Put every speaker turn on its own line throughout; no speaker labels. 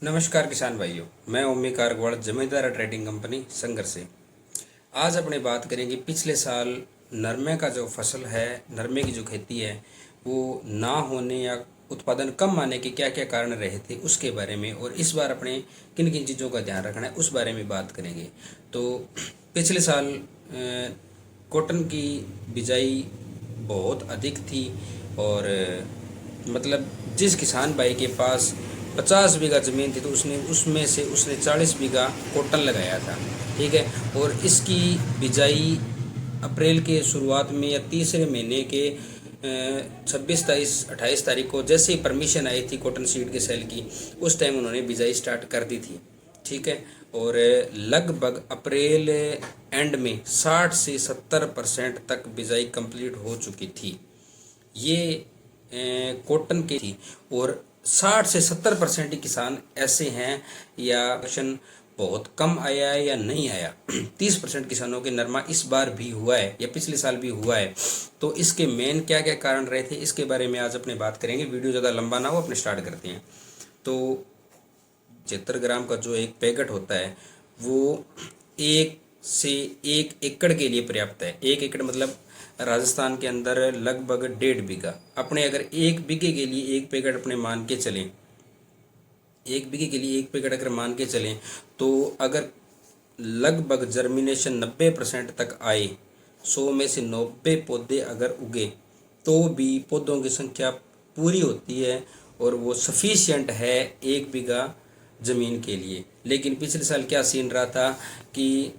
नमस्कार किसान भाइयों, मैं ओमी कारगवाड़ जमींदार ट्रेडिंग कंपनी संगर से। आज अपने बात करेंगे पिछले साल नरमे का जो फसल है, नरमे की जो खेती है वो ना होने या उत्पादन कम आने के क्या क्या कारण रहे थे उसके बारे में, और इस बार अपने किन किन चीज़ों का ध्यान रखना है उस बारे में बात करेंगे। तो पिछले साल कॉटन की बिजाई बहुत अधिक थी और मतलब जिस किसान भाई के पास 50 बीघा ज़मीन थी तो उसने 40 बीघा कॉटन लगाया था। ठीक है। और इसकी बिजाई अप्रैल के शुरुआत में या तीसरे महीने के 26, 27, 28 तारीख को जैसे ही परमिशन आई थी कॉटन सीड के सेल की, उस टाइम उन्होंने बिजाई स्टार्ट कर दी थी। ठीक है। और लगभग अप्रैल एंड में 60 से 70% तक बिजाई कंप्लीट हो चुकी थी। ये कॉटन की थी। और 60 से 70% ही किसान ऐसे हैं या प्रोडक्शन बहुत कम आया है या नहीं आया। 30% किसानों के नरमा इस बार भी हुआ है या पिछले साल भी हुआ है। तो इसके मेन क्या क्या कारण रहे थे इसके बारे में आज अपने बात करेंगे। वीडियो ज़्यादा लंबा ना हो, अपने स्टार्ट करते हैं। तो 75 ग्राम का जो एक पैकेट होता है वो 1 से 1 एकड़ के लिए पर्याप्त है। 1 एकड़ मतलब राजस्थान के अंदर लगभग 1.5 बीघा। अपने अगर 1 बीघे के लिए एक पैकेट अपने मान के चलें, 1 बीघे के लिए एक पैकेट अगर मान के चलें तो अगर लगभग जर्मिनेशन 90% तक आए, 100 में से 90 पौधे अगर उगे तो भी पौधों की संख्या पूरी होती है और वो सफिशियंट है 1 बीघा ज़मीन के लिए। लेकिन पिछले साल क्या सीन रहा था कि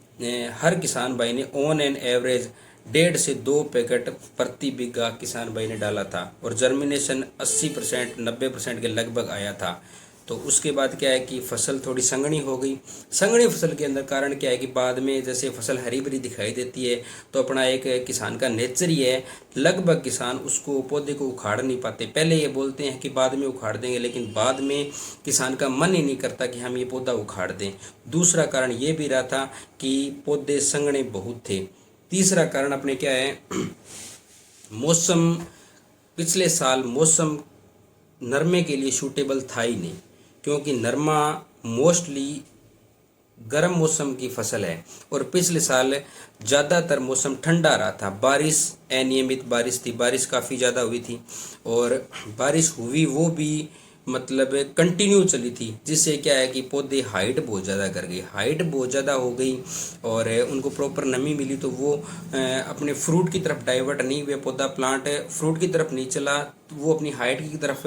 हर किसान भाई ने ऑन एन एवरेज 1.5 से 2 पैकेट प्रति बीघा किसान भाई ने डाला था और जर्मिनेशन 80% 90% के लगभग आया था। तो उसके बाद क्या है कि फसल थोड़ी संघनी हो गई। संघनी फसल के अंदर कारण क्या है कि बाद में जैसे फसल हरी भरी दिखाई देती है तो अपना एक किसान का नेचर ही है, लगभग किसान उसको पौधे को उखाड़ नहीं पाते। पहले ये बोलते हैं कि बाद में उखाड़ देंगे, लेकिन बाद में किसान का मन ही नहीं करता कि हम ये पौधा उखाड़ दें। दूसरा कारण ये भी रहा था कि पौधे संघने बहुत थे। तीसरा कारण अपने क्या है, मौसम। पिछले साल मौसम नरमे के लिए सूटेबल था ही नहीं, क्योंकि नरमा मोस्टली गर्म मौसम की फसल है और पिछले साल ज़्यादातर मौसम ठंडा रहा था। बारिश अनियमित बारिश थी, बारिश काफ़ी ज़्यादा हुई थी और बारिश हुई वो भी मतलब कंटिन्यू चली थी, जिससे क्या है कि पौधे हाइट बहुत ज़्यादा कर गई, हाइट बहुत ज़्यादा हो गई और उनको प्रॉपर नमी मिली तो वो अपने फ्रूट की तरफ डाइवर्ट नहीं हुए। पौधा प्लांट फ्रूट की तरफ नहीं चला, वो अपनी हाइट की तरफ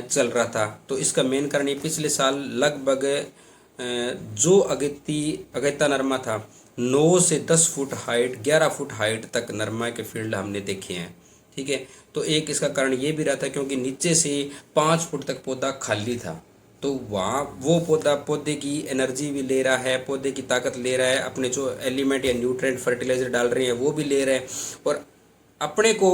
चल रहा था। तो इसका मेन कारण ये पिछले साल लगभग जो अगेता नरमा था 9 से 10 फुट हाइट, 11 फुट हाइट तक नरमा के फील्ड हमने देखे हैं। ठीक है। तो एक इसका कारण ये भी रहा था क्योंकि नीचे से 5 फुट तक पौधा खाली था, तो वहाँ वो पौधा पौधे की एनर्जी भी ले रहा है, पौधे की ताकत ले रहा है, अपने जो एलिमेंट या न्यूट्रेंट फर्टिलाइजर डाल रहे हैं वो भी ले रहे हैं। और अपने को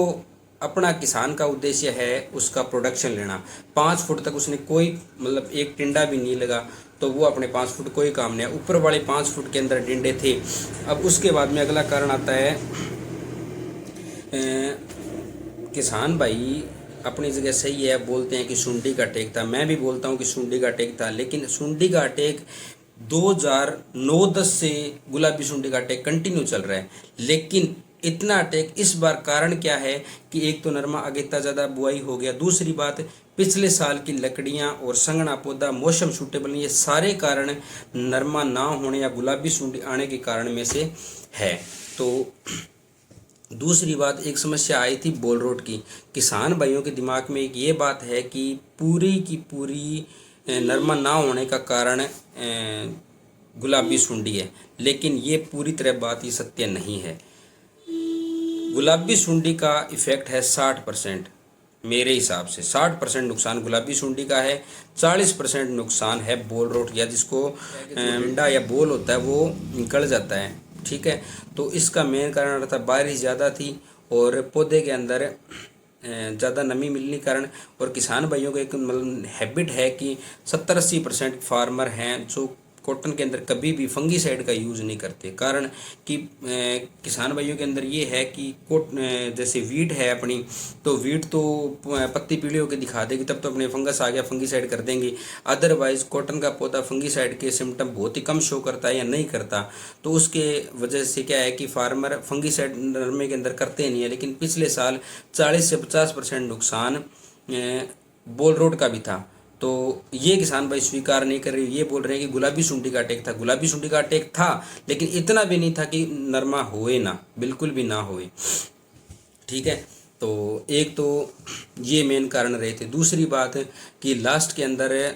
अपना किसान का उद्देश्य है उसका प्रोडक्शन लेना। 5 फुट तक उसने कोई मतलब एक टिंडा भी नहीं लगा, तो वो अपने 5 फुट कोई काम नहीं है। ऊपर वाले 5 फुट के अंदर टिंडे थे। अब उसके बाद में अगला कारण आता है, किसान भाई अपनी जगह सही है, बोलते हैं कि सुंडी का अटैक था। मैं भी बोलता हूँ कि सुंडी का अटैक था, लेकिन सुंडी का अटैक 2009-10 से गुलाबी सुंडी का अटैक कंटिन्यू चल रहा है। लेकिन इतना अटैक इस बार कारण क्या है कि एक तो नरमा अगेता ज़्यादा बुआई हो गया, दूसरी बात पिछले साल की लकड़ियां और संघना पौधा मौसम सूटेबल नहीं, ये सारे कारण नरमा ना होने या गुलाबी सुंडी आने के कारण में से है। तो दूसरी बात, एक समस्या आई थी बॉल रोड की। किसान भाइयों के दिमाग में एक ये बात है कि पूरी की पूरी नरमा ना होने का कारण गुलाबी सुंडी है, लेकिन ये पूरी तरह बात ही सत्य नहीं है। गुलाबी सुंडी का इफेक्ट है 60%। मेरे हिसाब से 60% नुकसान गुलाबी सुंडी का है, 40% नुकसान है बॉल रोट या जिसको अंडा या बॉल होता है वो निकल जाता है। ठीक है। तो इसका मेन कारण था बारिश ज़्यादा थी और पौधे के अंदर ज़्यादा नमी मिलने के कारण। और किसान भाइयों का एक मतलब हैबिट है कि 70-80% फार्मर हैं जो कॉटन के अंदर कभी भी फंगीसाइड का यूज़ नहीं करते। कारण कि किसान भाइयों के अंदर ये है कि जैसे वीट है अपनी, तो वीट तो पत्ती पीली होकर दिखा देगी, तब तो अपने फंगस आ गया, फंगीसाइड कर देंगे। अदरवाइज कॉटन का पौधा फंगीसाइड के सिम्टम बहुत ही कम शो करता है या नहीं करता। तो उसके वजह से क्या है कि फार्मर फंगीसाइड नरमे के अंदर करते नहीं है। लेकिन पिछले साल 40 से 50% नुकसान बोल रोड का भी था। तो ये किसान भाई स्वीकार नहीं कर रहे, ये बोल रहे हैं कि गुलाबी सुंडी का अटैक था। गुलाबी सुंडी का अटैक था, लेकिन इतना भी नहीं था कि नरमा होए ना, बिल्कुल भी ना होए। ठीक है, तो एक तो ये मेन कारण रहे थे। दूसरी बात कि लास्ट के अंदर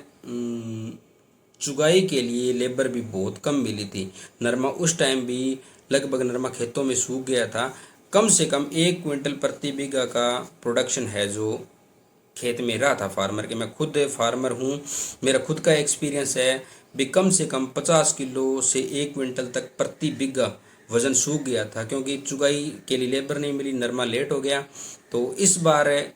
चुगाई के लिए लेबर भी बहुत कम मिली थी। नरमा उस टाइम भी लगभग नरमा खेतों में सूख गया था। कम से कम 1 क्विंटल प्रति बीघा का प्रोडक्शन है जो खेत में रहा था फार्मर के। मैं खुद फार्मर हूँ, मेरा खुद का एक्सपीरियंस है भी। कम से कम 50 किलो से 1 क्विंटल तक प्रति बीघा वज़न सूख गया था, क्योंकि चुगाई के लिए लेबर नहीं मिली, नरमा लेट हो गया। तो इस बार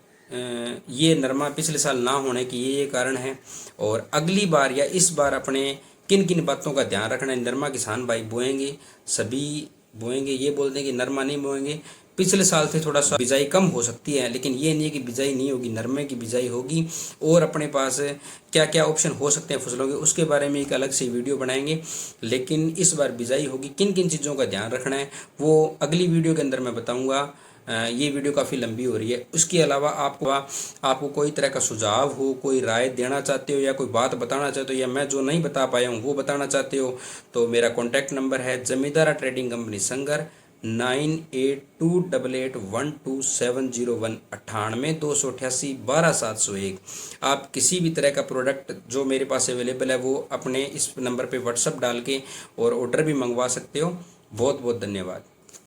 ये नरमा पिछले साल ना होने की ये कारण है। और अगली बार या इस बार अपने किन किन बातों का ध्यान रखना है। नरमा किसान भाई बोएंगे, सभी बोएंगे, ये बोलते हैं कि नरमा नहीं बोएंगे। पिछले साल से थोड़ा सा बिजाई कम हो सकती है, लेकिन ये नहीं है कि बिजाई नहीं होगी, नरमे की बिजाई होगी। और अपने पास क्या क्या ऑप्शन हो सकते हैं फसलों के, उसके बारे में एक अलग से वीडियो बनाएंगे। लेकिन इस बार बिजाई होगी, किन किन चीज़ों का ध्यान रखना है वो अगली वीडियो के अंदर मैं बताऊँगा। ये वीडियो काफ़ी लंबी हो रही है। उसके अलावा आपको कोई तरह का सुझाव हो, कोई राय देना चाहते हो या कोई बात बताना चाहते हो, या मैं जो नहीं बता पाया हूँ वो बताना चाहते हो, तो मेरा कॉन्टैक्ट नंबर है जमींदारा ट्रेडिंग कंपनी संगर 9828812701 98281288 आप किसी भी तरह का प्रोडक्ट जो मेरे पास अवेलेबल है वो अपने इस नंबर पे व्हाट्सअप डाल के और ऑर्डर भी मंगवा सकते हो। बहुत बहुत धन्यवाद।